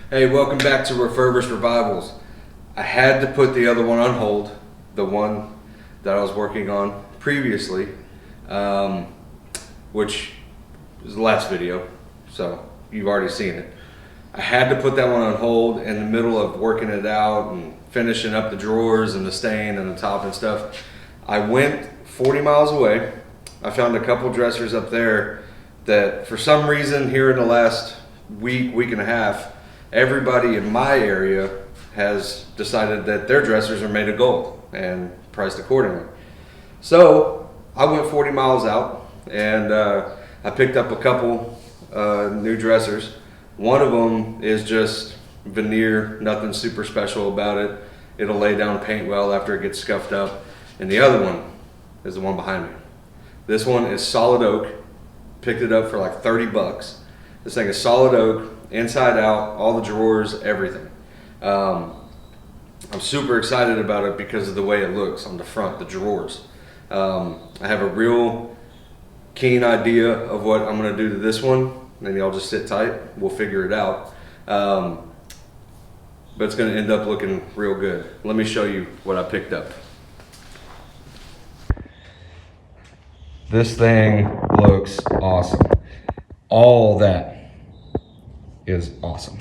Hey, welcome back to Refurbished Revivals. I had to put the other one on hold, the one that I was working on previously, which was the last video, so you've already seen it. I had to put that one on hold in the middle of working it out and finishing up the drawers and the stain and the top and stuff. I went 40 miles away. I found a couple dressers up there that for some reason here in the last week and a half, everybody in my area has decided that their dressers are made of gold and priced accordingly. So I went 40 miles out and I picked up a couple new dressers. One of them is just veneer, nothing super special about it. It'll lay down paint well after it gets scuffed up. And the other one is the one behind me. This one is solid oak. Picked it up for like 30 bucks. This thing is solid oak, inside out, all the drawers, everything. I'm super excited about it because of the way it looks on the front, the drawers. I have a real keen idea of what I'm gonna do to this one, and y'all just sit tight, we'll figure it out. But it's gonna end up looking real good. Let me show you what I picked up. This thing looks awesome. All that is awesome.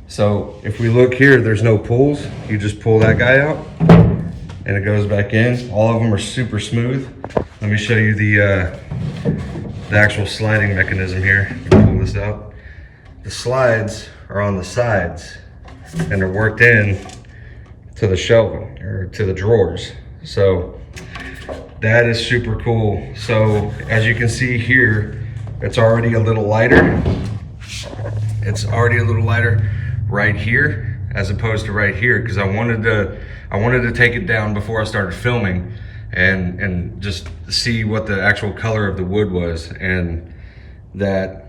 So if we look here, there's no pulls. You just pull that guy out and it goes back in. All of them are super smooth. Let me show you the actual sliding mechanism here. Pull this out. The slides are on the sides and they're worked in to the shelving or to the drawers. So that is super cool. So as you can see here, it's already a little lighter. It's already a little lighter right here as opposed to right here because I wanted to take it down before I started filming and just see what the actual color of the wood was, and that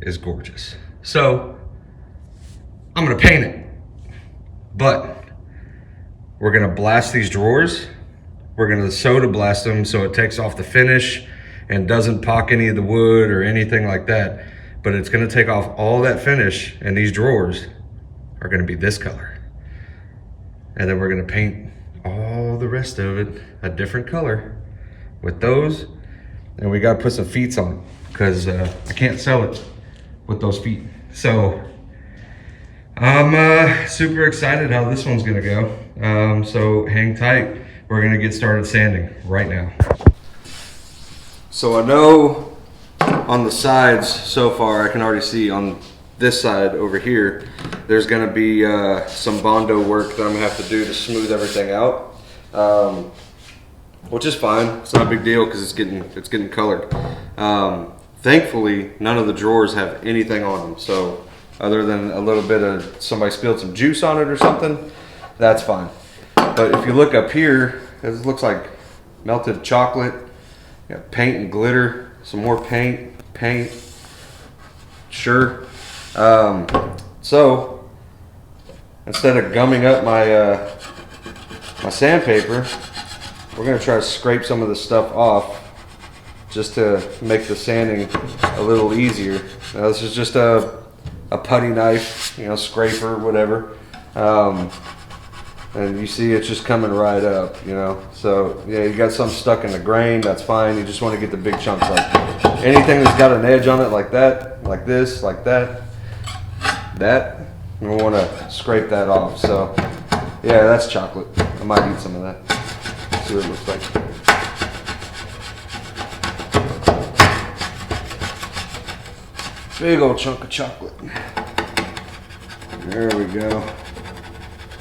is gorgeous. So I'm gonna paint it, but we're gonna blast these drawers. We're gonna soda blast them so it takes off the finish and doesn't pock any of the wood or anything like that. But it's gonna take off all that finish, and these drawers are gonna be this color. And then we're gonna paint all the rest of it a different color with those. And we gotta put some feet on it because I can't sell it with those feet. So I'm super excited how this one's gonna go. So hang tight. We're gonna get started sanding right now. So I know on the sides so far, I can already see on this side over here, there's gonna be some Bondo work that I'm gonna have to do to smooth everything out, which is fine. It's not a big deal because it's getting colored. Thankfully, none of the drawers have anything on them. So other than a little bit of somebody spilled some juice on it or something, that's fine. But if you look up here, it looks like melted chocolate. You got paint and glitter, some more paint. Sure. So instead of gumming up my my sandpaper, we're gonna try to scrape some of this stuff off just to make the sanding a little easier. Now, this is just a putty knife, you know, scraper, whatever. And you see it's just coming right up, you know. So yeah, you got some stuck in the grain, that's fine. You just want to get the big chunks out. Anything that's got an edge on it like that, like this, like that, we want to scrape that off. So yeah, that's chocolate. I might eat some of that. See what it looks like. Big old chunk of chocolate. There we go.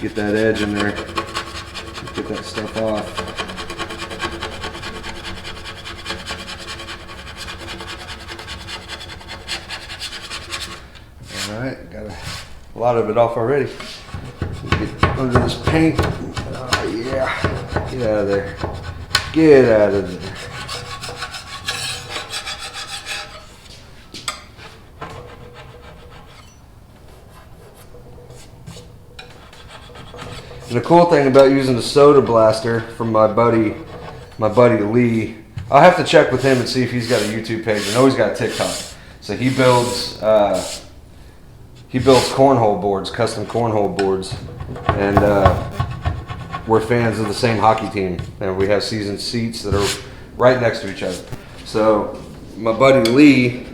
Get that edge in there. Get that stuff off. All right, got a lot of it off already. Get under this paint. Oh yeah, get out of there. Get out of there. And the cool thing about using the soda blaster from my buddy Lee, I'll have to check with him and see if he's got a YouTube page. I know he's got a TikTok. So he he builds cornhole boards, custom cornhole boards, and we're fans of the same hockey team, and we have season seats that are right next to each other. So my buddy Lee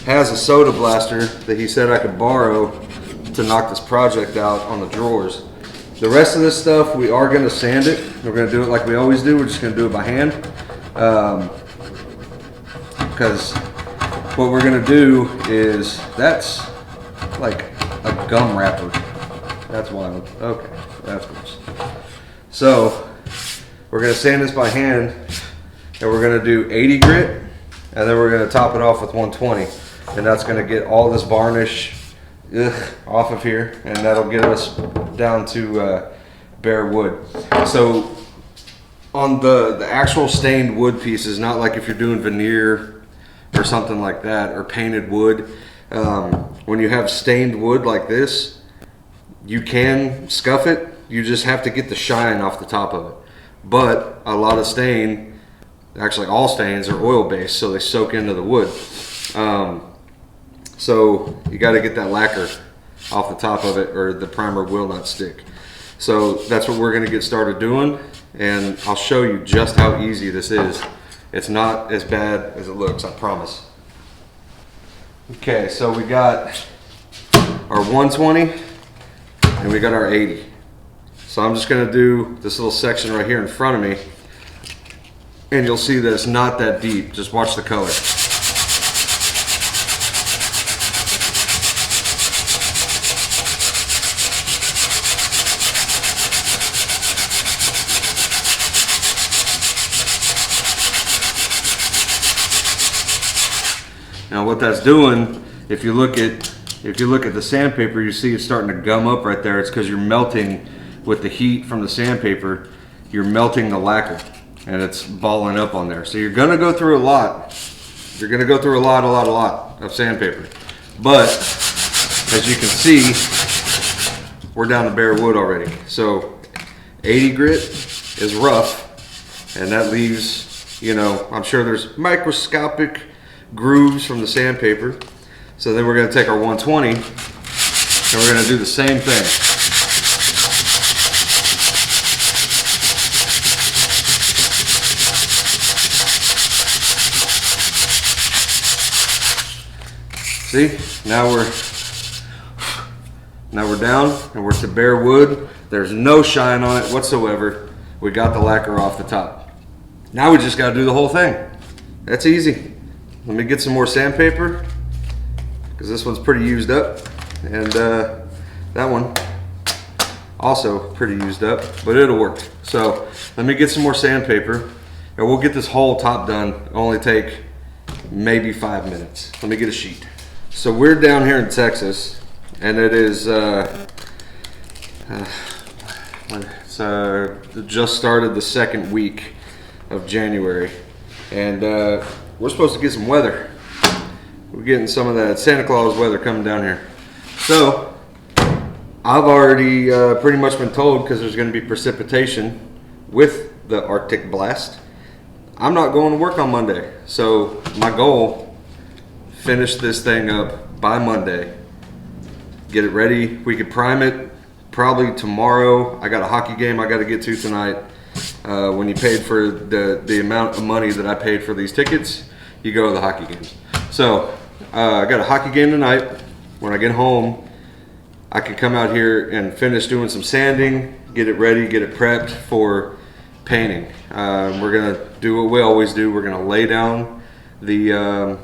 has a soda blaster that he said I could borrow to knock this project out on the drawers. The rest of this stuff, we are going to sand it. We're going to do it like we always do. We're just going to do it by hand. Because what we're going to do is, that's like a gum wrapper. That's wild. Okay, that's gross. So we're going to sand this by hand, and we're going to do 80 grit, and then we're going to top it off with 120. And that's going to get all this varnish off of here, and that'll get us down to bare wood. So on the actual stained wood pieces, not like if you're doing veneer or something like that, or painted wood, when you have stained wood like this, you can scuff it. You just have to get the shine off the top of it. But a lot of stain, actually all stains, are oil based, so they soak into the wood. So you got to get that lacquer off the top of it, or the primer will not stick. So that's what we're going to get started doing, and I'll show you just how easy this is. It's not as bad as it looks, I promise. Okay, so we got our 120 and we got our 80. So I'm just going to do this little section right here in front of me, and you'll see that it's not that deep. Just watch the color. Now what that's doing, if you look at the sandpaper, you see it's starting to gum up right there. It's because you're melting with the heat from the sandpaper. You're melting the lacquer, and it's balling up on there. So you're gonna go through a lot. You're gonna go through a lot of sandpaper. But as you can see, we're down to bare wood already. So 80 grit is rough, and that leaves, you know, I'm sure there's microscopic grooves from the sandpaper. So then we're going to take our 120 and we're going to do the same thing. See, now we're down and we're to bare wood. There's no shine on it whatsoever. We got the lacquer off the top. Now we just got to do the whole thing. That's easy. Let me get some more sandpaper, because this one's pretty used up, and that one also pretty used up, but it'll work. So let me get some more sandpaper, and we'll get this whole top done. It'll only take maybe 5 minutes. Let me get a sheet. So we're down here in Texas, and it is just started the second week of January, and we're supposed to get some weather. We're getting some of that Santa Claus weather coming down here. So I've already pretty much been told, because there's going to be precipitation with the Arctic blast, I'm not going to work on Monday. So my goal, finish this thing up by Monday, get it ready. We could prime it probably tomorrow. I got a hockey game I got to get to tonight. When you paid for the amount of money that I paid for these tickets, you go to the hockey games. So I got a hockey game tonight. When I get home, I can come out here and finish doing some sanding, get it ready, get it prepped for painting. We're gonna do what we always do. We're gonna lay down the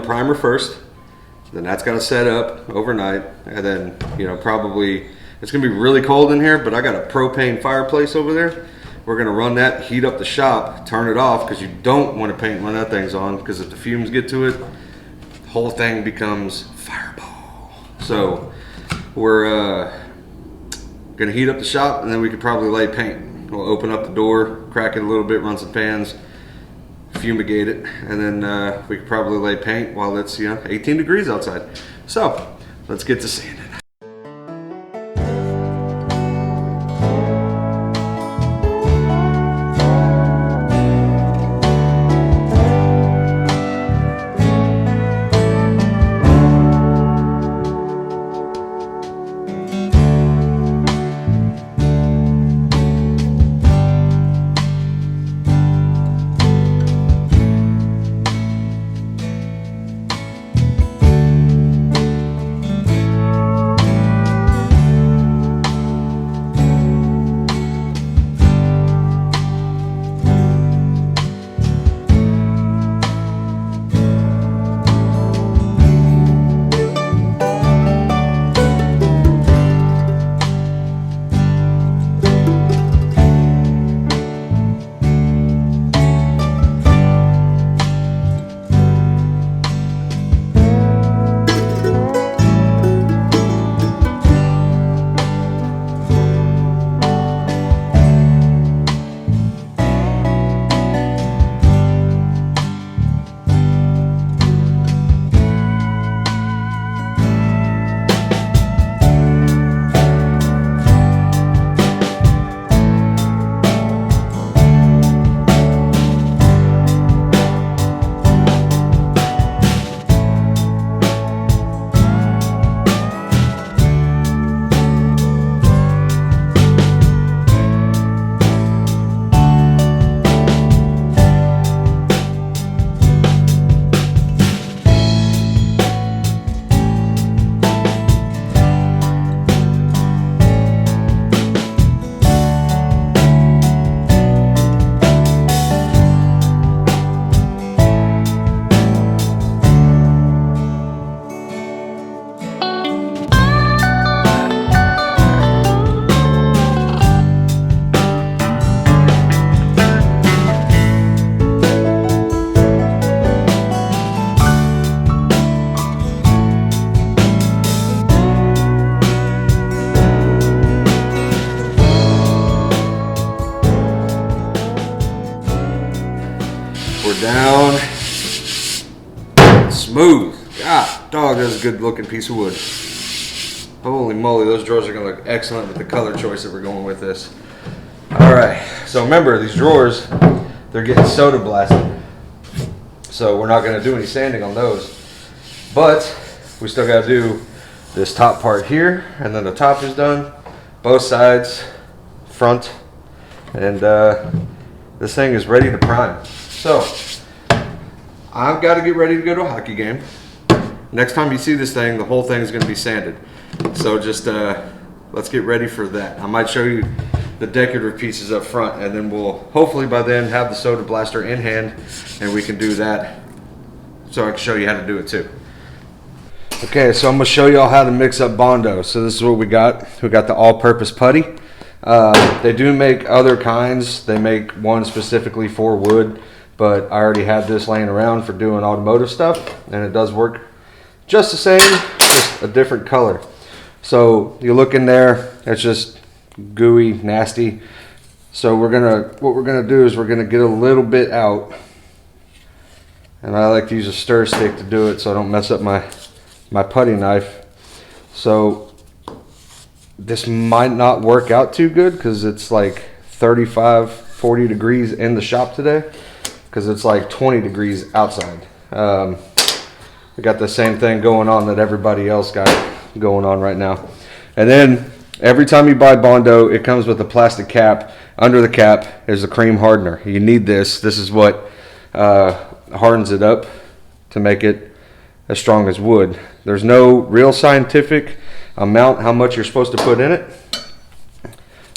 primer first. Then that's gonna set up overnight, and then, you know, probably it's gonna be really cold in here, but I got a propane fireplace over there. We're gonna run that, heat up the shop, turn it off, because you don't want to paint when that thing's on, because if the fumes get to it, the whole thing becomes fireball. So we're gonna heat up the shop, and then we could probably lay paint. We'll open up the door, crack it a little bit, run some fans, fumigate it, and then we could probably lay paint while it's, you know, 18 degrees outside. So let's get to sanding. her down. Smooth. God, dog, that's a good looking piece of wood. Holy moly, those drawers are gonna look excellent with the color choice that we're going with this. All right, so remember these drawers, they're getting soda blasted. So we're not gonna do any sanding on those. But we still gotta do this top part here, and then the top is done. Both sides, front, and this thing is ready to prime. So I've got to get ready to go to a hockey game. Next time you see this thing, the whole thing is going to be sanded. So just let's get ready for that. I might show you the decorative pieces up front, and then we'll hopefully by then have the soda blaster in hand, and we can do that. So I can show you how to do it too. Okay, so I'm going to show you all how to mix up Bondo. So this is what we got. We got the all-purpose putty. They do make other kinds. They make one specifically for wood, but I already had this laying around for doing automotive stuff, and it does work just the same, just a different color. So you look in there, it's just gooey, nasty. So what we're gonna do is we're gonna get a little bit out, and I like to use a stir stick to do it so I don't mess up my putty knife. So this might not work out too good because it's like 35-40 degrees in the shop today, because it's like 20 degrees outside. We got the same thing going on that everybody else got going on right now. And then every time you buy Bondo, it comes with a plastic cap. Under the cap is a cream hardener. You need this. This is what hardens it up to make it as strong as wood. There's no real scientific amount how much you're supposed to put in it,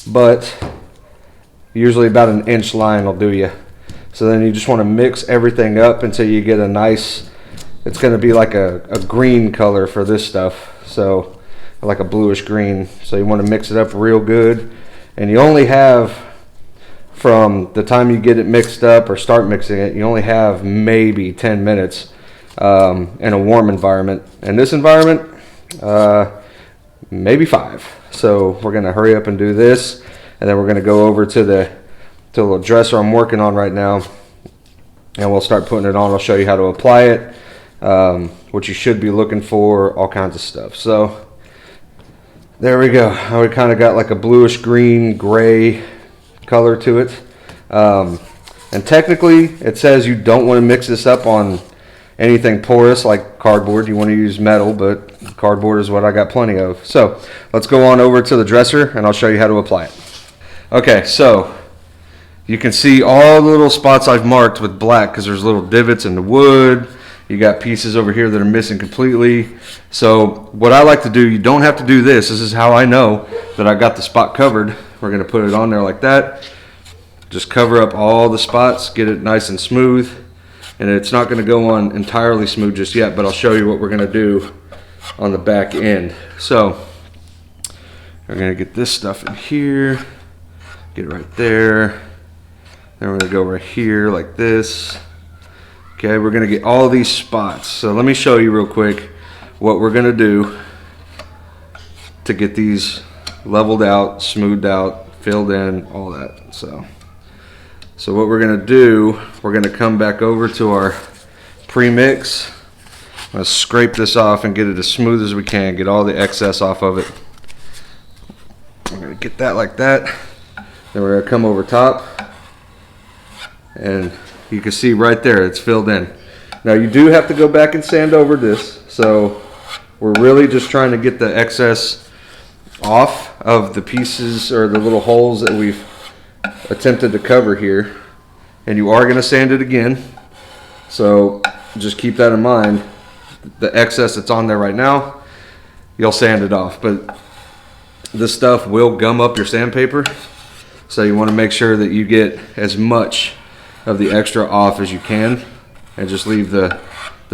but usually about an inch line will do you. So then you just want to mix everything up until you get a nice, it's going to be like a green color for this stuff, so like a bluish green. So you want to mix it up real good, and you only have, from the time you get it mixed up or start mixing it, you only have maybe 10 minutes in a warm environment. In this environment, maybe 5. So we're going to hurry up and do this, and then we're going to go over to the little dresser I'm working on right now, and we'll start putting it on. I'll show you how to apply it, what you should be looking for, all kinds of stuff. So there we go. Now we kind of got like a bluish green gray color to it, and technically it says you don't want to mix this up on anything porous like cardboard. You want to use metal, but cardboard is what I got plenty of. So let's go on over to the dresser and I'll show you how to apply it. Okay, so you can see all the little spots I've marked with black because there's little divots in the wood. You got pieces over here that are missing completely. So what I like to do, you don't have to do this. This is how I know that I got the spot covered. We're going to put it on there like that. Just cover up all the spots, get it nice and smooth. And it's not going to go on entirely smooth just yet, but I'll show you what we're going to do on the back end. So we're going to get this stuff in here, get it right there. Then we're going to go right here like this. Okay, we're going to get all these spots. So let me show you real quick what we're going to do to get these leveled out, smoothed out, filled in, all that. So what we're going to do, we're going to come back over to our pre-mix. I'm going to scrape this off and get it as smooth as we can, get all the excess off of it. We're going to get that like that. Then we're going to come over top, and you can see right there it's filled in. Now you do have to go back and sand over this, so we're really just trying to get the excess off of the pieces or the little holes that we've attempted to cover here. And you are going to sand it again, so just keep that in mind. The excess that's on there right now, you'll sand it off, but this stuff will gum up your sandpaper, so you want to make sure that you get as much of the extra off as you can and just leave the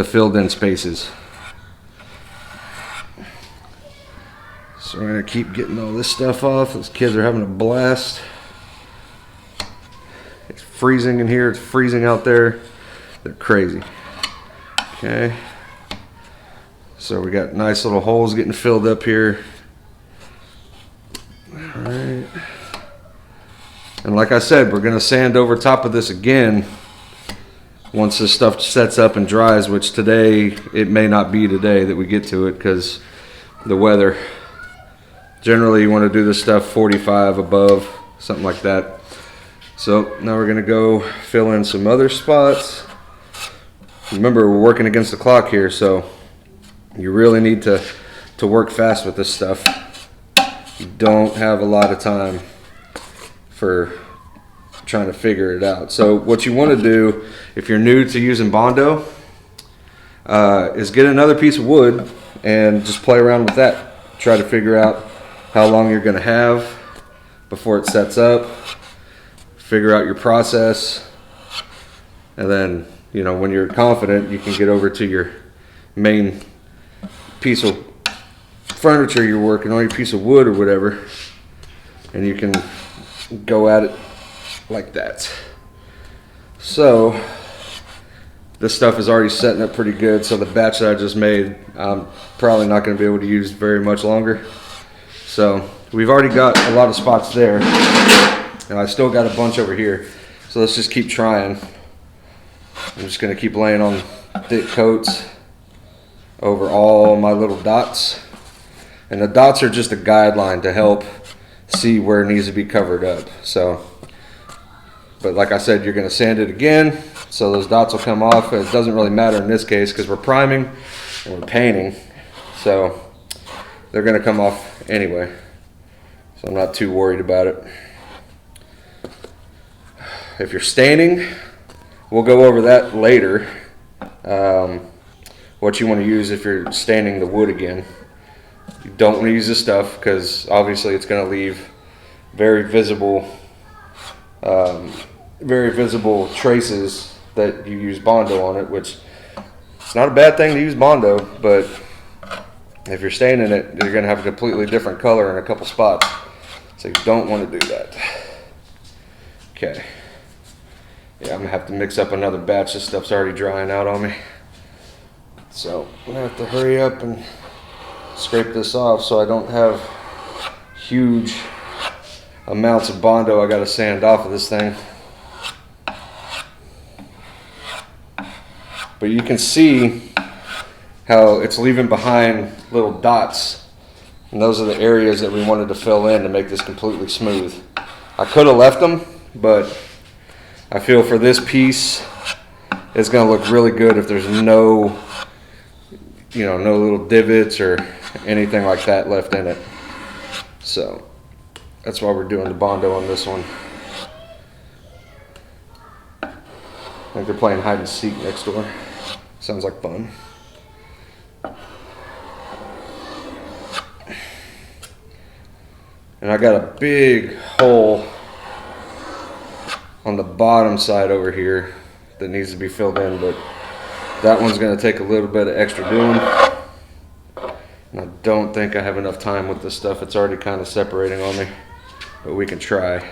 filled in spaces. So we're going to keep getting all this stuff off. Those kids are having a blast. It's freezing in here, it's freezing out there. They're crazy. Okay. So we got nice little holes getting filled up here. Alright. And like I said, we're going to sand over top of this again once this stuff sets up and dries, which today, it may not be today that we get to it because the weather. Generally you want to do this stuff 45 above, something like that. So now we're gonna go fill in some other spots. Remember, we're working against the clock here, so you really need to work fast with this stuff. You don't have a lot of time for trying to figure it out. So what you want to do if you're new to using Bondo is get another piece of wood and just play around with that. Try to figure out how long you're going to have before it sets up. Figure out your process, and then, you know, when you're confident, you can get over to your main piece of furniture you're working on, your piece of wood or whatever, and you can go at it like that. So this stuff is already setting up pretty good, so the batch that I just made, I'm probably not going to be able to use very much longer. So we've already got a lot of spots there, and I still got a bunch over here, so let's just keep trying. I'm just going to keep laying on thick coats over all my little dots, and the dots are just a guideline to help see where it needs to be covered up. So, but like I said, you're going to sand it again, so those dots will come off. It doesn't really matter in this case because we're priming and we're painting, so they're going to come off anyway, so I'm not too worried about it. If you're staining, we'll go over that later, what you want to use if you're staining the wood again. You don't want to use this stuff because obviously it's going to leave very visible traces that you use Bondo on it, which it's not a bad thing to use Bondo, but if you're staining it, you're going to have a completely different color in a couple spots, so you don't want to do that. Okay. Yeah, I'm going to have to mix up another batch. This stuff's already drying out on me. So I'm going to have to hurry up and scrape this off so I don't have huge amounts of Bondo I got to sand off of this thing. But you can see how it's leaving behind little dots, and those are the areas that we wanted to fill in to make this completely smooth. I could have left them, but I feel for this piece it's going to look really good if there's no little divots or anything like that left in it. So that's why we're doing the Bondo on this one. I think they're playing hide and seek next door. Sounds like fun. And I got a big hole on the bottom side over here that needs to be filled in, but that one's going to take a little bit of extra doing. And I don't think I have enough time with this stuff. It's already kind of separating on me, but we can try.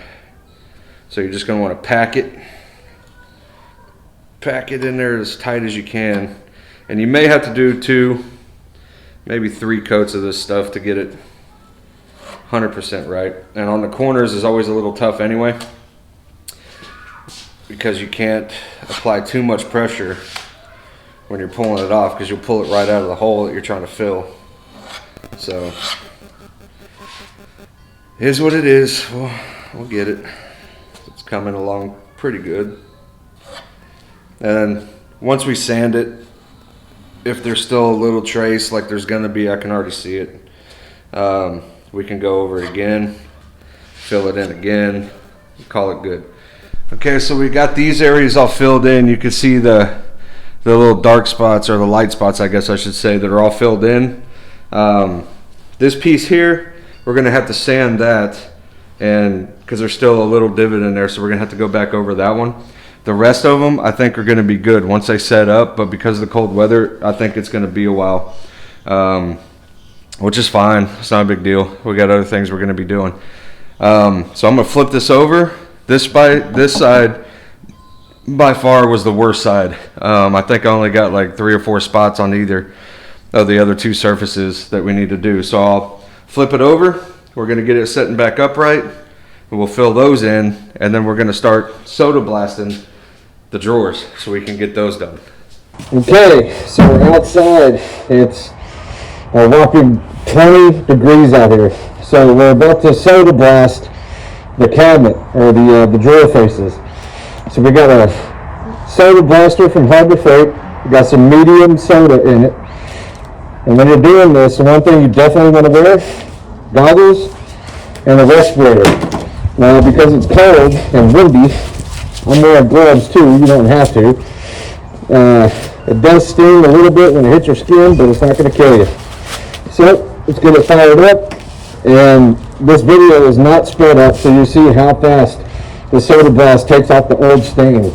So you're just going to want to pack it in there as tight as you can. And you may have to do 2, maybe 3 coats of this stuff to get it 100% right. And on the corners is always a little tough anyway, because you can't apply too much pressure when you're pulling it off, because you'll pull it right out of the hole that you're trying to fill. So it is what it is. We'll get it. It's coming along pretty good. And once we sand it, if there's still a little trace like there's gonna be, I can already see it, we can go over it again, fill it in again, call it good. Okay, so we got these areas all filled in. You can see the little dark spots, or the light spots I guess I should say, that are all filled in. This piece here, we're gonna have to sand that, and because there's still a little divot in there, so we're gonna have to go back over that one. The rest of them I think are gonna be good once they set up, but because of the cold weather, I think it's gonna be a while, which is fine. It's not a big deal. We got other things we're gonna be doing. So I'm gonna flip this over. This side by far was the worst side. I think I only got like 3 or 4 spots on either of the other 2 surfaces that we need to do. So I'll flip it over. We're going to get it setting back upright. We'll fill those in, and then we're going to start soda blasting the drawers so we can get those done. Okay, so we're outside. It's a whopping 20 degrees out here. So we're about to soda blast the cabinet, or the drawer faces. So we got a soda blaster from Harbor Freight. We got some medium soda in it. And when you're doing this, the one thing you definitely want to wear, goggles and a respirator. Now, because it's cold and windy, I'm wearing gloves too. You don't have to. It does sting a little bit when it hits your skin, but it's not going to kill you. So let's get it fired up. And this video is not sped up, so you see how fast the soda blast takes off the old stain.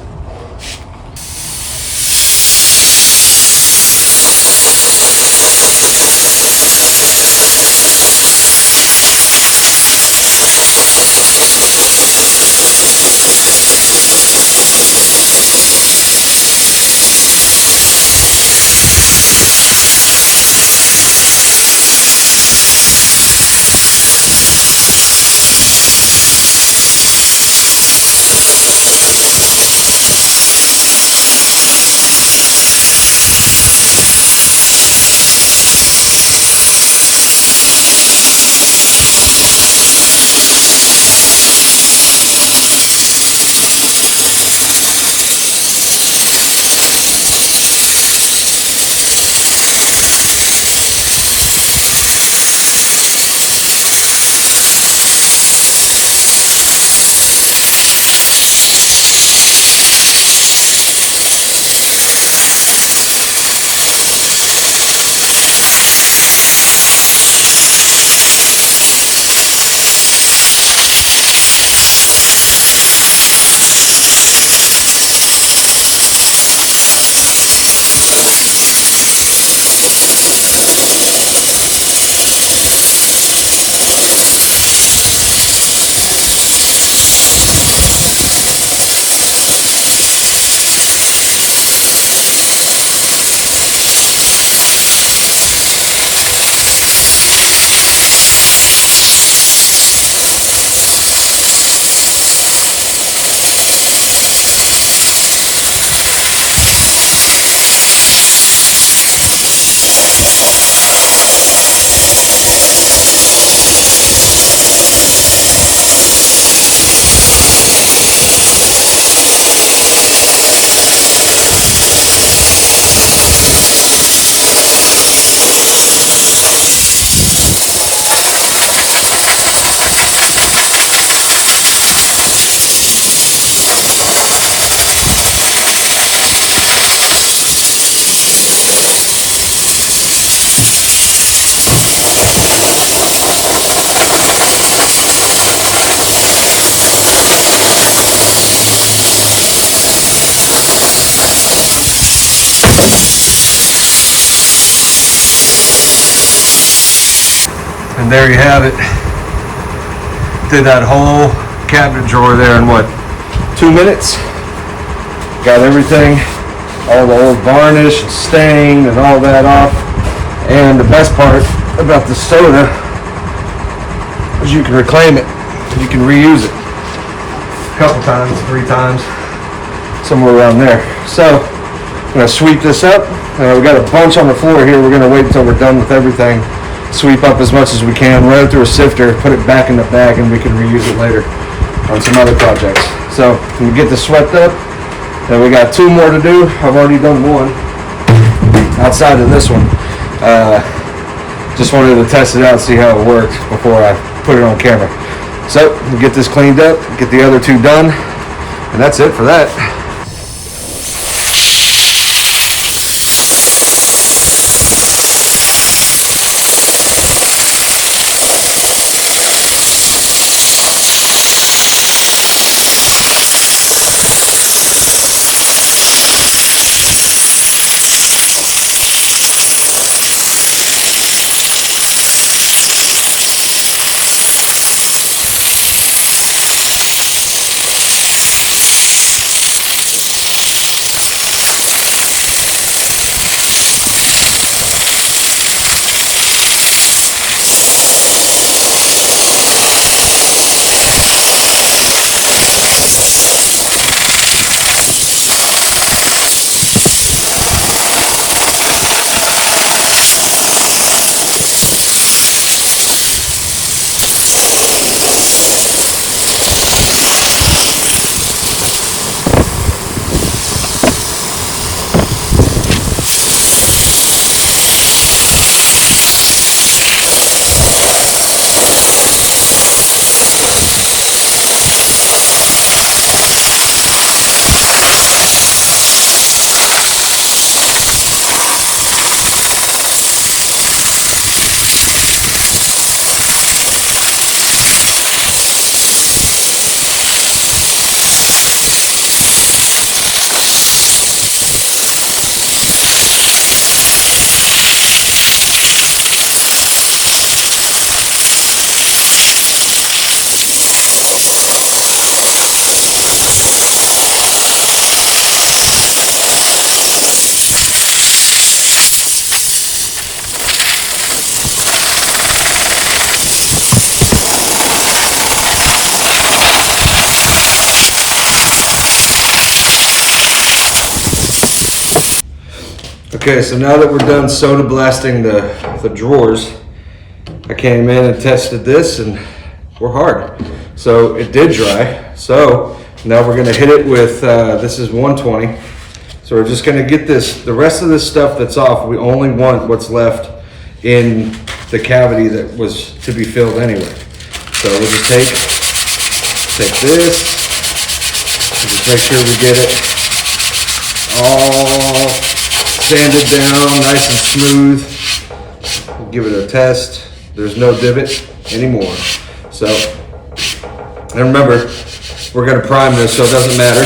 And there you have it. Did that whole cabinet drawer there in what, 2 minutes? Got everything, all the old varnish and stain and all that off. And the best part about the soda is you can reclaim it. You can reuse it a couple times, 3 times, somewhere around there. So I'm gonna sweep this up. We got a bunch on the floor here. We're gonna wait until we're done with everything. Sweep up as much as we can, run it through a sifter, put it back in the bag, and we can reuse it later on some other projects. So we get this swept up, and we got 2 more to do. I've already done 1 outside of this one. Just wanted to test it out, see how it worked before I put it on camera. So we'll get this cleaned up, get the other 2 done, and that's it for that. Okay, so now that we're done soda blasting the drawers, I came in and tested this and we're hard. So it did dry. So now we're gonna hit it with, this is 120. So we're just gonna get the rest of this stuff that's off. We only want what's left in the cavity that was to be filled anyway. So we'll just take this, and just make sure we get it all sanded down, nice and smooth. We'll give it a test. There's no divot anymore. So, and remember, we're gonna prime this, so it doesn't matter.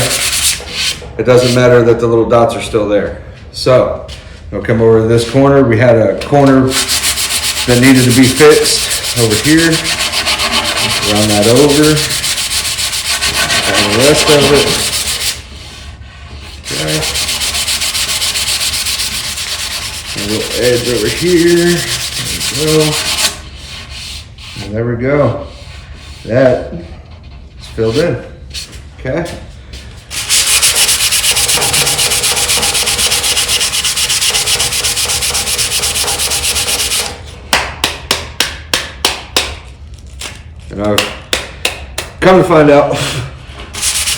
It doesn't matter that the little dots are still there. So, we'll come over to this corner. We had a corner that needed to be fixed over here. Run that over. And the rest of it. Okay. A little edge over here. There we go. And there we go. That is filled in. Okay. And I've come to find out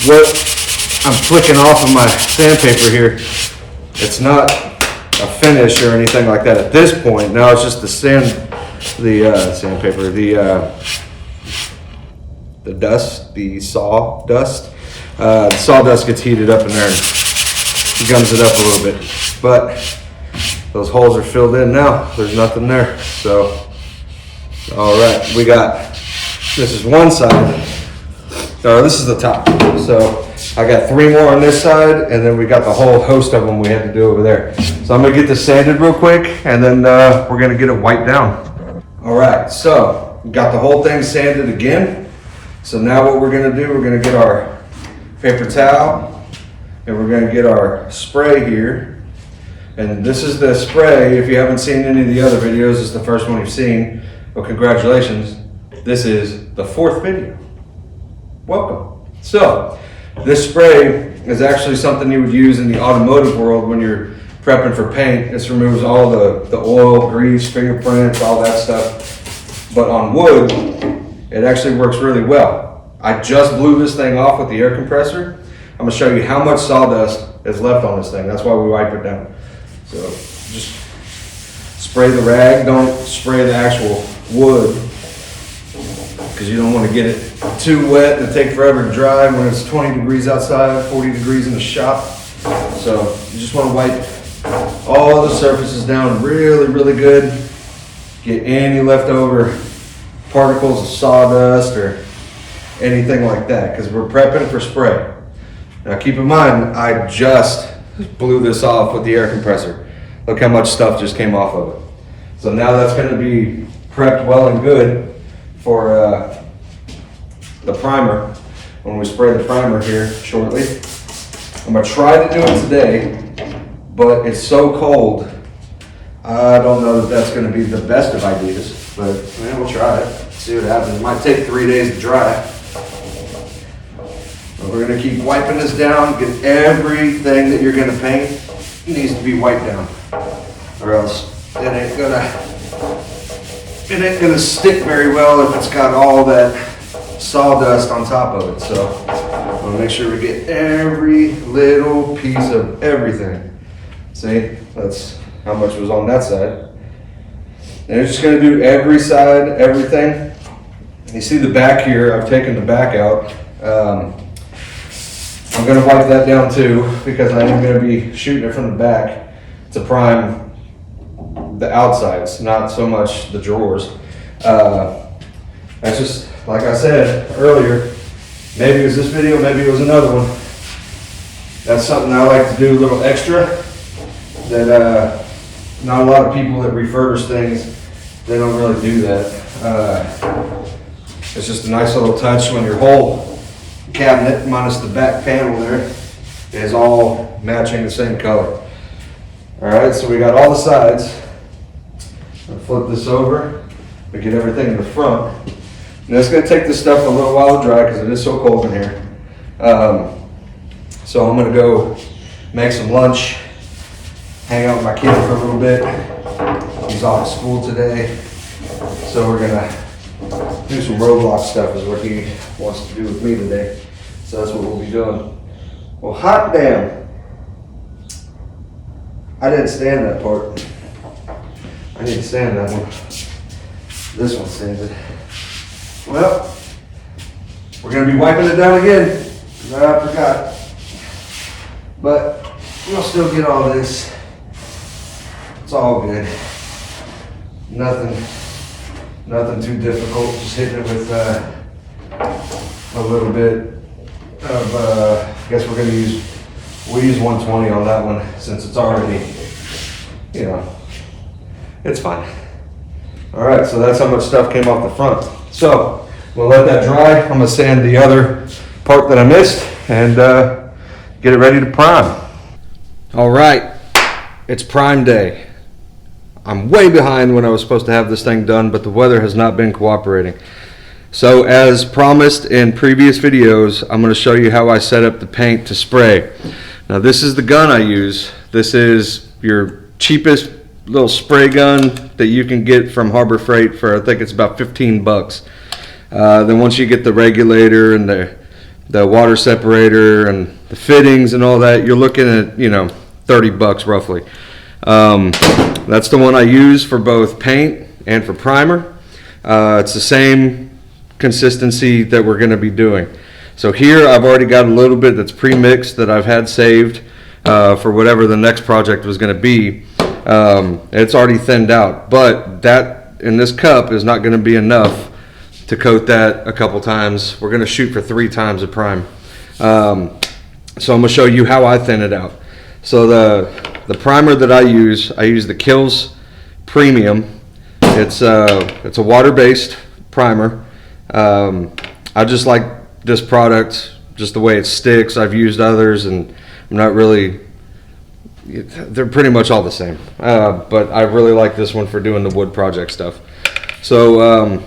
what I'm flicking off of my sandpaper here. It's not a finish or anything like that at this point. Now it's just the sandpaper, the dust, the sawdust. The sawdust gets heated up in there and gums it up a little bit. But those holes are filled in now. There's nothing there. So, all right, we got, this is one side. Or this is the top. So I got 3 more on this side, and then we got the whole host of them we had to do over there. So I'm gonna get this sanded real quick, and then we're gonna get it wiped down. All right, so we got the whole thing sanded again. So now what we're gonna do, we're gonna get our paper towel, and we're gonna get our spray here. And this is the spray. If you haven't seen any of the other videos, this is the first one you've seen. Well, congratulations. This is the 4th video. Welcome. So, this spray is actually something you would use in the automotive world when you're prepping for paint. This removes all the oil, grease, fingerprints, all that stuff. But on wood, it actually works really well. I just blew this thing off with the air compressor. I'm gonna show you how much sawdust is left on this thing. That's why we wipe it down. So, just spray the rag, don't spray the actual wood, because you don't want to get it too wet and take forever to dry when it's 20 degrees outside, 40 degrees in the shop. So you just want to wipe all the surfaces down really, really good. Get any leftover particles of sawdust or anything like that, because we're prepping for spray. Now keep in mind, I just blew this off with the air compressor. Look how much stuff just came off of it. So now that's going to be prepped well and good for the primer, when we spray the primer here shortly. I'm gonna try to do it today, but it's so cold, I don't know that that's gonna be the best of ideas, but man, we'll try it, see what happens. It might take 3 days to dry. But we're gonna keep wiping this down, get everything that you're gonna paint needs to be wiped down, or else it ain't gonna stick very well if it's got all that sawdust on top of it. So I want to make sure we get every little piece of everything. See, that's how much was on that side. And it's just going to do every side, everything. You see the back here, I've taken the back out. I'm going to wipe that down too, because I am going to be shooting it from the back to prime the outsides, not so much the drawers. That's just, like I said earlier, maybe it was this video, maybe it was another one. That's something I like to do a little extra, that not a lot of people that refurbish things, they don't really do that. It's just a nice little touch when your whole cabinet, minus the back panel there, is all matching the same color. All right, so we got all the sides. I'll flip this over. We get everything in the front. Now it's going to take this stuff a little while to dry because it is so cold in here. So I'm going to go make some lunch hang out with my kid for a little bit. He's off of school today, so we're gonna do some Roblox stuff is what he wants to do with me today. So that's what we'll be doing. Well, hot damn. I didn't stand that part. I need to stand that one. This one stands it. Well, we're gonna be wiping it down again. I forgot. But we'll still get all this. It's all good. Nothing too difficult. Just hitting it with a little bit of, I guess we'll use 120 on that one since it's already, it's fine. All right, so that's how much stuff came off the front. So we'll let that dry. I'm gonna sand the other part that I missed and get it ready to prime. All right, it's prime day. I'm way behind when I was supposed to have this thing done, but the weather has not been cooperating. So as promised in previous videos, I'm going to show you how I set up the paint to spray. Now this is the gun I use. This is your cheapest little spray gun that you can get from Harbor Freight for, I think it's about 15 bucks. Then once you get the regulator and the water separator and the fittings and all that, you're looking at 30 bucks roughly. That's the one I use for both paint and for primer. It's the same consistency that we're going to be doing. So here I've already got a little bit that's pre-mixed that I've had saved for whatever the next project was going to be. It's already thinned out, but that in this cup is not going to be enough to coat that a couple times. We're going to shoot for 3 times of prime. So I'm going to show you how I thin it out. So the primer that I use the Kills Premium. It's a water-based primer. I just like this product, just the way it sticks. I've used others and I'm not really, they're pretty much all the same. But I really like this one for doing the wood project stuff. So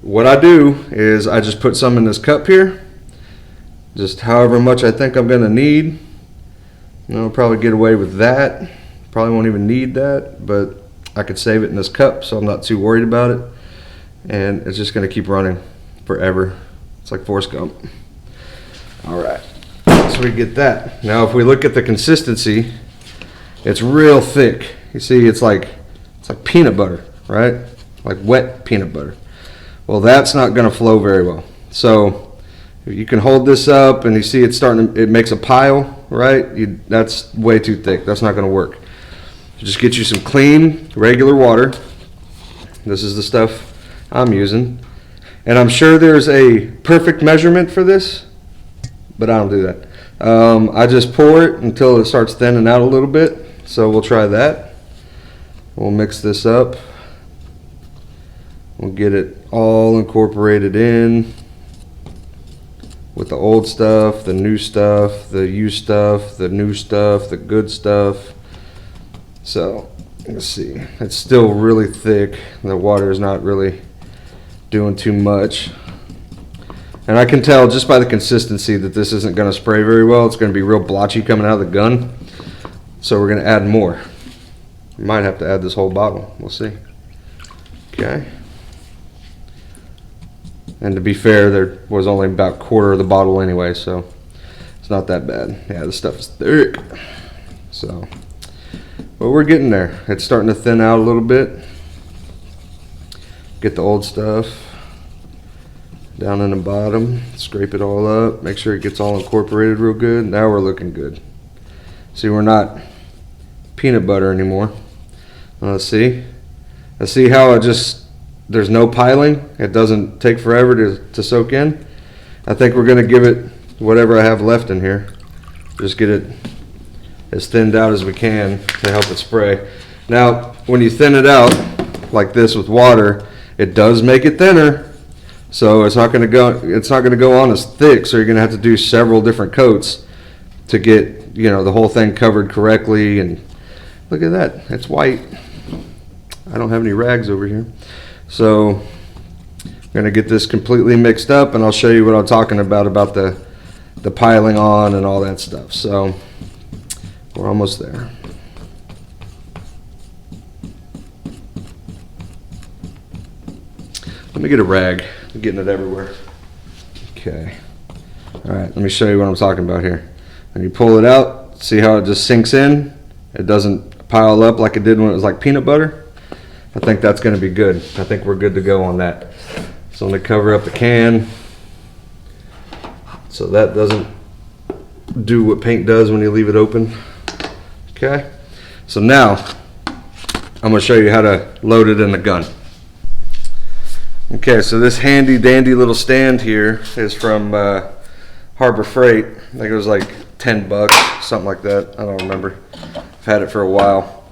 what I do is I just put some in this cup here, just however much I think I'm gonna need. I'll probably get away with that. Probably won't even need that, but I could save it in this cup so I'm not too worried about it. And it's just gonna keep running forever. It's like Forrest Gump. All right, so we get that. Now if we look at the consistency, it's real thick. You see, it's like peanut butter, right? Like wet peanut butter. Well, that's not gonna flow very well. So you can hold this up and you see it's starting to, it makes a pile, right? That's way too thick. That's not gonna work. Just get you some clean, regular water. This is the stuff I'm using. And I'm sure there's a perfect measurement for this, but I don't do that. I just pour it until it starts thinning out a little bit. So we'll try that. We'll mix this up. We'll get it all incorporated in with the old stuff, the new stuff, the used stuff, the new stuff, the good stuff. So let's see, it's still really thick. The water is not really doing too much. And I can tell just by the consistency that this isn't going to spray very well. It's going to be real blotchy coming out of the gun. So we're going to add more. We might have to add this whole bottle. We'll see. Okay. And to be fair, there was only about a quarter of the bottle anyway, so it's not that bad. Yeah, this stuff is thick. So, but we're getting there. It's starting to thin out a little bit. Get the old stuff down in the bottom, scrape it all up, make sure it gets all incorporated real good. Now we're looking good. See, we're not peanut butter anymore. Let's see how it just, there's no piling. It doesn't take forever to soak in. I think we're gonna give it whatever I have left in here. Just get it as thinned out as we can to help it spray. Now, when you thin it out like this with water, it does make it thinner. So it's not gonna go on as thick, so you're gonna have to do several different coats to get, the whole thing covered correctly. And look at that, it's white. I don't have any rags over here. So I'm gonna get this completely mixed up and I'll show you what I'm talking about the piling on and all that stuff. So we're almost there. Let me get a rag. I'm getting it everywhere. Okay. All right, let me show you what I'm talking about here. When you pull it out, see how it just sinks in? It doesn't pile up like it did when it was like peanut butter. I think that's going to be good. I think we're good to go on that. So I'm going to cover up the can so that doesn't do what paint does when you leave it open. Okay. So now I'm going to show you how to load it in the gun. Okay, so this handy dandy little stand here is from Harbor Freight. I think it was like 10 bucks, something like that. I don't remember. I've had it for a while.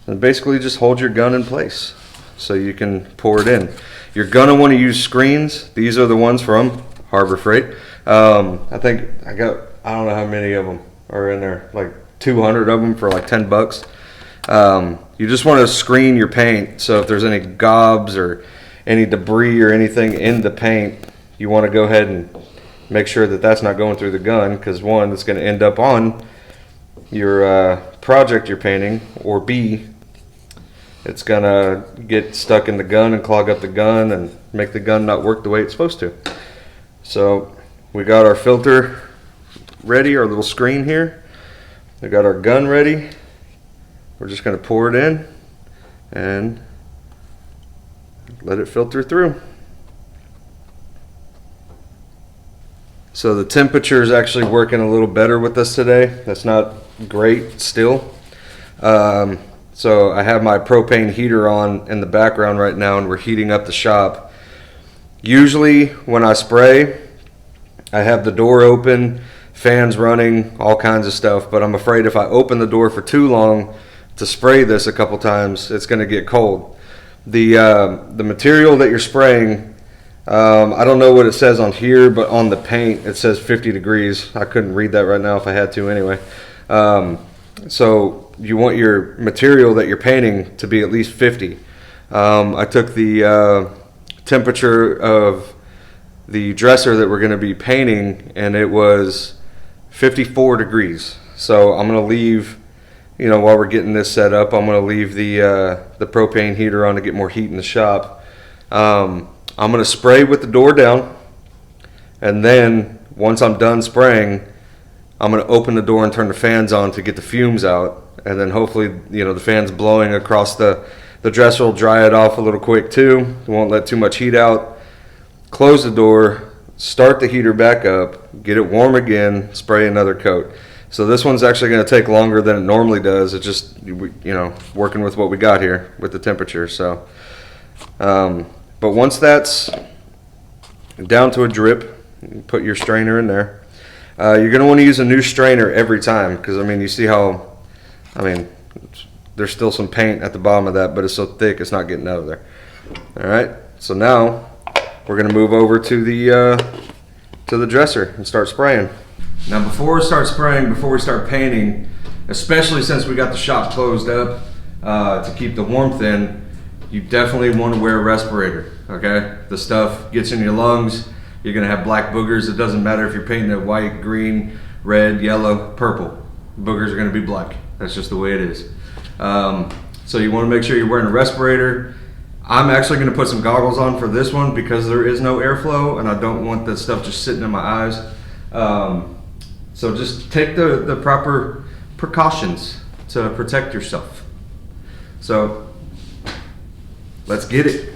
And basically just hold your gun in place so you can pour it in. You're gonna want to use screens. These are the ones from Harbor Freight. I think I don't know how many of them are in there, like 200 of them for like 10 bucks. You just want to screen your paint, so if there's any gobs or any debris or anything in the paint, you want to go ahead and make sure that that's not going through the gun, because one, it's going to end up on your project you're painting, or B, it's going to get stuck in the gun and clog up the gun and make the gun not work the way it's supposed to. So we got our filter ready, our little screen here. We got our gun ready. We're just going to pour it in and let it filter through. So the temperature is actually working a little better with us today. That's not great still. So I have my propane heater on in the background right now, and we're heating up the shop. Usually when I spray, I have the door open, fans running, all kinds of stuff, but I'm afraid if I open the door for too long to spray this a couple times, it's going to get cold. The material that you're spraying, I don't know what it says on here, but on the paint it says 50 degrees. I couldn't read that right now if I had to anyway. So you want your material that you're painting to be at least 50. I took the temperature of the dresser that we're going to be painting, and it was 54 degrees. So I'm going to leave, while we're getting this set up, I'm going to leave the propane heater on to get more heat in the shop. I'm going to spray with the door down, and then once I'm done spraying, I'm going to open the door and turn the fans on to get the fumes out, and then hopefully the fans blowing across the dresser will dry it off a little quick too. It won't let too much heat out. Close the door, start the heater back up, get it warm again, spray another coat. So this one's actually going to take longer than it normally does. It's just working with what we got here with the temperature. So but once that's down to a drip, you put your strainer in there. You're going to want to use a new strainer every time, because you see how there's still some paint at the bottom of that, but it's so thick it's not getting out of there. All right, so now we're going to move over to the dresser and start spraying. Now before we start spraying, before we start painting, especially since we got the shop closed up to keep the warmth in, you definitely want to wear a respirator, okay? The stuff gets in your lungs. You're going to have black boogers. It doesn't matter if you're painting it white, green, red, yellow, purple. Boogers are going to be black. That's just the way it is. So you want to make sure you're wearing a respirator. I'm actually going to put some goggles on for this one because there is no airflow, and I don't want that stuff just sitting in my eyes. So just take the proper precautions to protect yourself. So let's get it.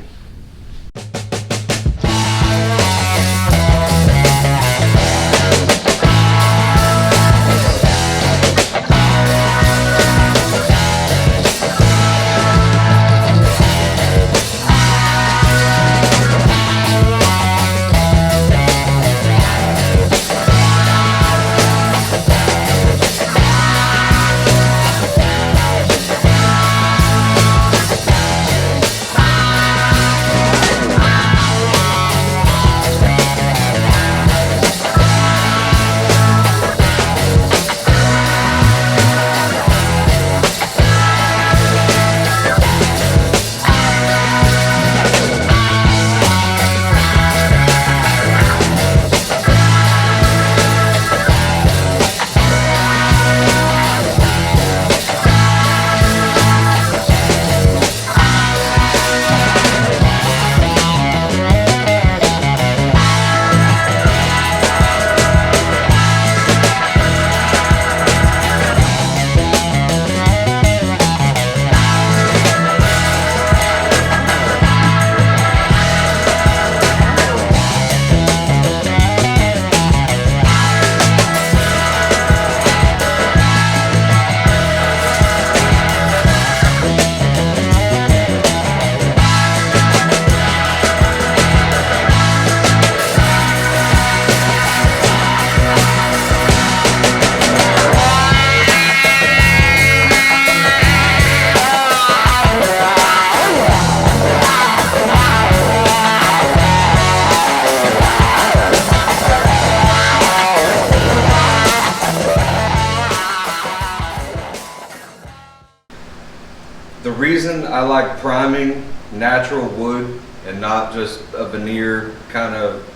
reason I like priming natural wood and not just a veneer kind of,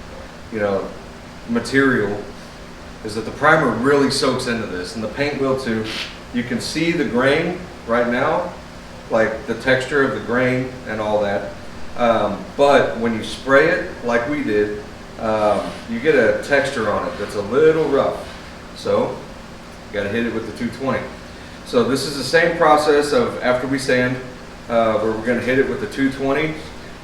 you know, material is that the primer really soaks into this, and the paint will too. You can see the grain right now, like the texture of the grain and all that. But when you spray it like we did, you get a texture on it that's a little rough. So you got to hit it with the 220. So this is the same process of after we sand, where we're going to hit it with the 220,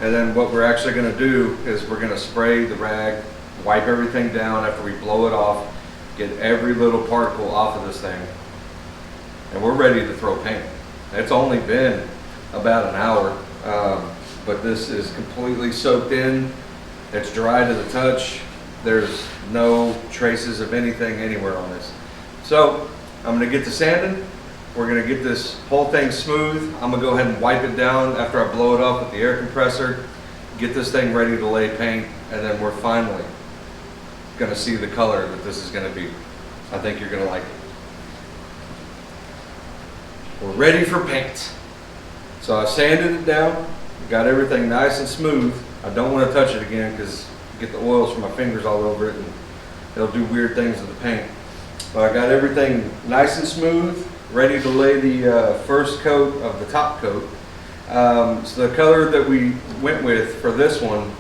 and then what we're actually going to do is we're going to spray the rag, wipe everything down after we blow it off, get every little particle off of this thing, and we're ready to throw paint. It's only been about an hour, but this is completely soaked in. It's dry to the touch. There's no traces of anything anywhere on this. So I'm gonna get to sanding. We're gonna get this whole thing smooth. I'm gonna go ahead and wipe it down after I blow it off with the air compressor, get this thing ready to lay paint, and then we're finally gonna see the color that this is gonna be. I think you're gonna like it. We're ready for paint. So I sanded it down, got everything nice and smooth. I don't want to touch it again because I get the oils from my fingers all over it and it'll do weird things to the paint. But I got everything nice and smooth, ready to lay the first coat of the top coat. So the color that we went with for this one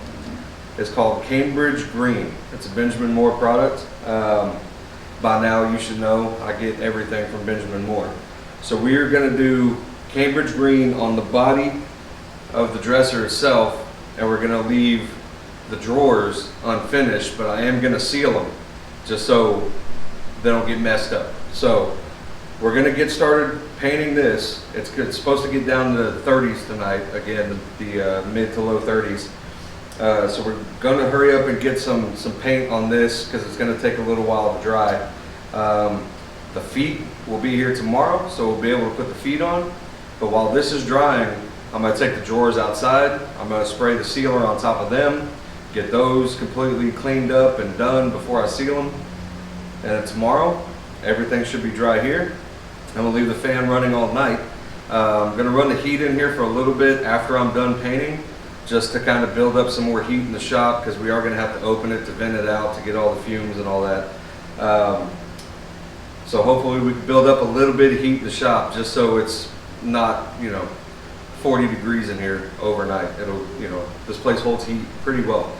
is called Cambridge Green. It's a Benjamin Moore product. By now you should know I get everything from Benjamin Moore. So we are going to do Cambridge Green on the body of the dresser itself, and we're going to leave the drawers unfinished, but I am going to seal them just so they don't get messed up. So we're going to get started painting this. It's supposed to get down to the 30s tonight, again, the mid to low 30s. So we're going to hurry up and get some paint on this because it's going to take a little while to dry. The feet will be here tomorrow, so we'll be able to put the feet on. But while this is drying, I'm going to take the drawers outside. I'm going to spray the sealer on top of them, get those completely cleaned up and done before I seal them. And then tomorrow, everything should be dry here. I'm going to leave the fan running all night. I'm going to run the heat in here for a little bit after I'm done painting, just to kind of build up some more heat in the shop, because we are going to have to open it to vent it out to get all the fumes and all that. So hopefully we can build up a little bit of heat in the shop just so it's not, 40 degrees in here overnight. It'll, this place holds heat pretty well.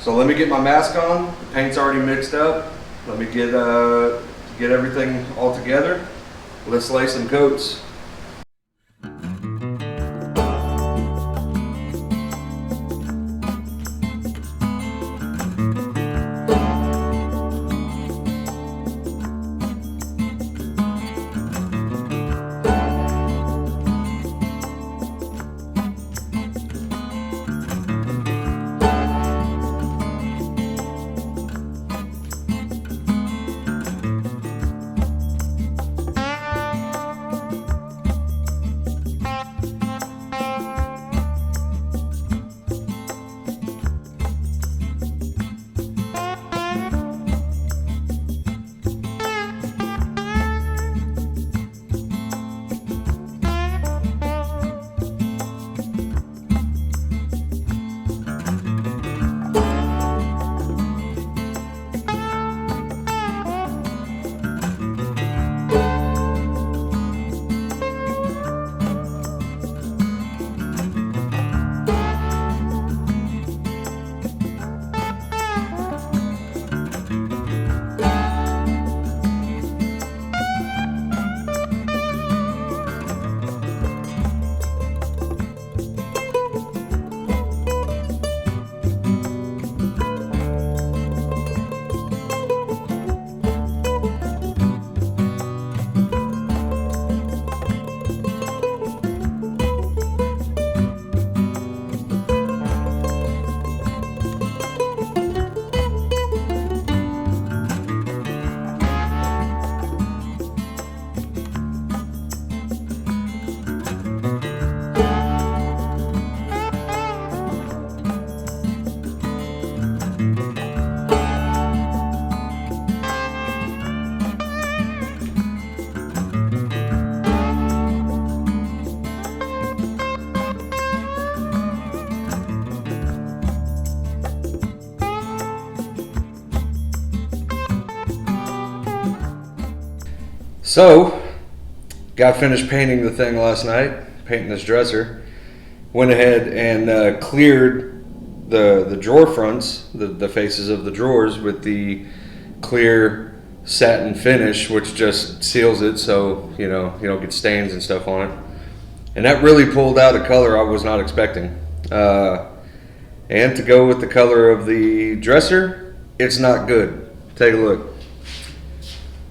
So let me get my mask on. The paint's already mixed up. Let me get everything all together. Let's lay some coats. So, got finished painting the thing last night, painting this dresser. Went ahead and cleared the drawer fronts, the faces of the drawers with the clear satin finish, which just seals it so you don't get stains and stuff on it. And that really pulled out a color I was not expecting. And to go with the color of the dresser, it's not good. Take a look.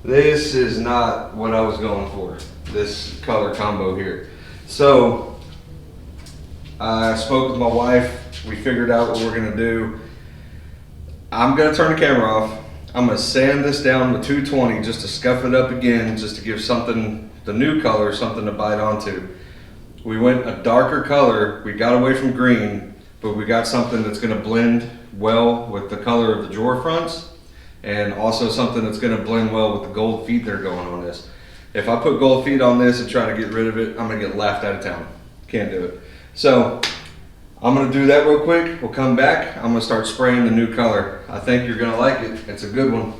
This is not what I was going for, this color combo here. So I spoke with my wife. We figured out what we're gonna do. I'm gonna turn the camera off. I'm gonna sand this down with 220 just to scuff it up again, just to give something, the new color, something to bite onto. We went a darker color. We got away from green, but we got something that's gonna blend well with the color of the drawer fronts, and also something that's gonna blend well with the gold feet that are going on this. If I put gold feet on this and try to get rid of it, I'm gonna get laughed out of town. Can't do it. So I'm gonna do that real quick. We'll come back. I'm gonna start spraying the new color. I think you're gonna like it. It's a good one.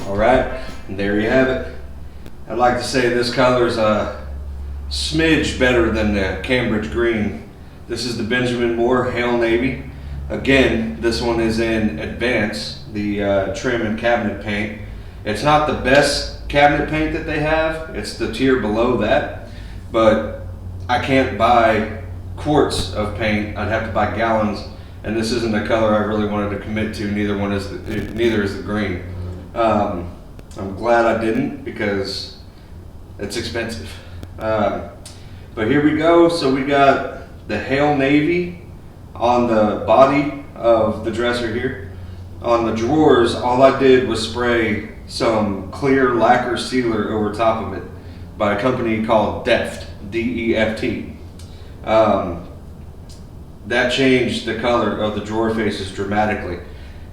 All right, and there you have it. I'd like to say this color is a smidge better than the Cambridge green. This is the Benjamin Moore Hail Navy. Again, this one is in Advance, the trim and cabinet paint. It's not the best cabinet paint that they have. It's the tier below that, but I can't buy quarts of paint. I'd have to buy gallons, and this isn't the color I really wanted to commit to. Neither is the green. I'm glad I didn't, because it's expensive. But here we go. So we got the Hail Navy on the body of the dresser here. On the drawers, all I did was spray some clear lacquer sealer over top of it by a company called Deft, D-E-F-T. That changed the color of the drawer faces dramatically.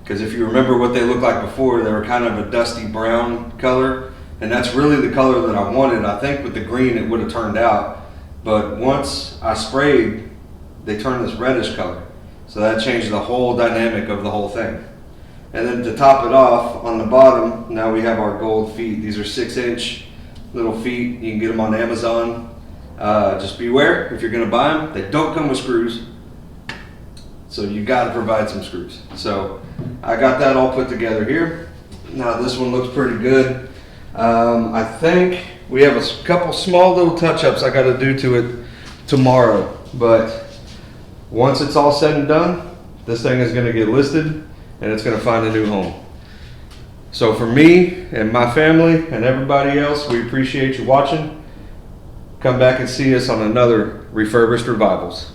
Because if you remember what they looked like before, they were kind of a dusty brown color, and that's really the color that I wanted. I think with the green it would have turned out, but once I sprayed, they turned this reddish color. So that changed the whole dynamic of the whole thing. And then to top it off, on the bottom, now we have our gold feet. These are 6-inch little feet. You can get them on Amazon. Just beware, if you're gonna buy them, they don't come with screws. So you gotta provide some screws. So I got that all put together here. Now this one looks pretty good. I think we have a couple small little touch-ups I gotta do to it tomorrow. But once it's all said and done, this thing is gonna get listed and it's gonna find a new home. So for me and my family and everybody else, we appreciate you watching. Come back and see us on another Refurbished Revivals.